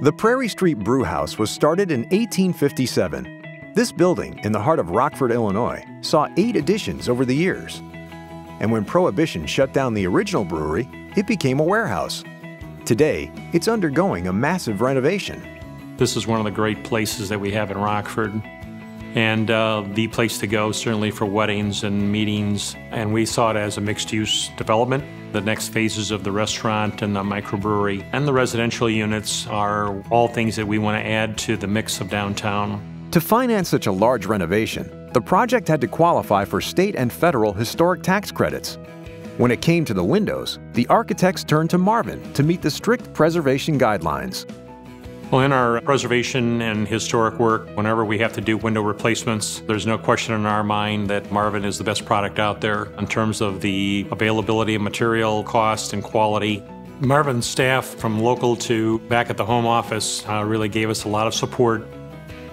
The Prairie Street Brewhouse was started in 1857. This building, in the heart of Rockford, Illinois, saw 8 additions over the years. And when Prohibition shut down the original brewery, it became a warehouse. Today, it's undergoing a massive renovation. This is one of the great places that we have in Rockford, and the place to go certainly for weddings and meetings. And we saw it as a mixed-use development. The next phases of the restaurant and the microbrewery and the residential units are all things that we want to add to the mix of downtown. To finance such a large renovation, the project had to qualify for state and federal historic tax credits. When it came to the windows, the architects turned to Marvin to meet the strict preservation guidelines. Well, in our preservation and historic work, whenever we have to do window replacements, there's no question in our mind that Marvin is the best product out there in terms of the availability of material, cost, and quality. Marvin's staff, from local to back at the home office, really gave us a lot of support.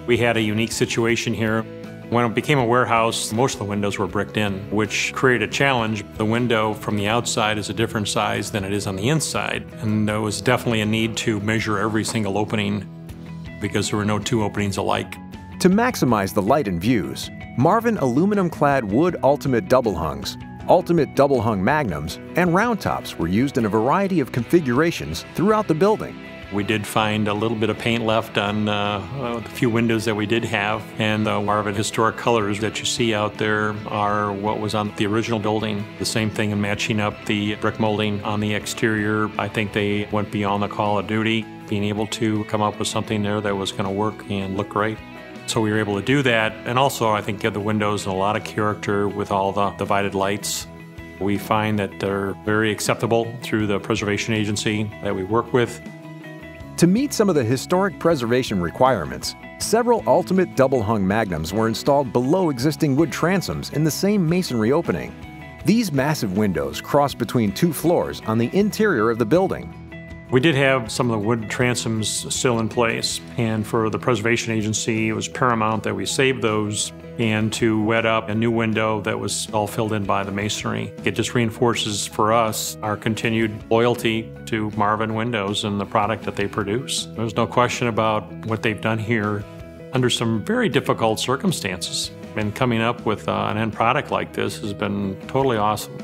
We had a unique situation here. When it became a warehouse, most of the windows were bricked in, which created a challenge. The window from the outside is a different size than it is on the inside, and there was definitely a need to measure every single opening because there were no 2 openings alike. To maximize the light and views, Marvin aluminum-clad wood ultimate double hungs, ultimate double hung magnums, and round tops were used in a variety of configurations throughout the building. We did find a little bit of paint left on the few windows that we did have, and the Marvin historic colors that you see out there are what was on the original building. The same thing in matching up the brick molding on the exterior. I think they went beyond the call of duty, being able to come up with something there that was going to work and look great. So we were able to do that, and also I think give the windows a lot of character with all the divided lights. We find that they're very acceptable through the preservation agency that we work with. To meet some of the historic preservation requirements, several ultimate double-hung magnums were installed below existing wood transoms in the same masonry opening. These massive windows cross between 2 floors on the interior of the building. We did have some of the wood transoms still in place, and for the preservation agency, it was paramount that we save those and to wet up a new window that was all filled in by the masonry. It just reinforces for us our continued loyalty to Marvin Windows and the product that they produce. There's no question about what they've done here under some very difficult circumstances. And coming up with an end product like this has been totally awesome.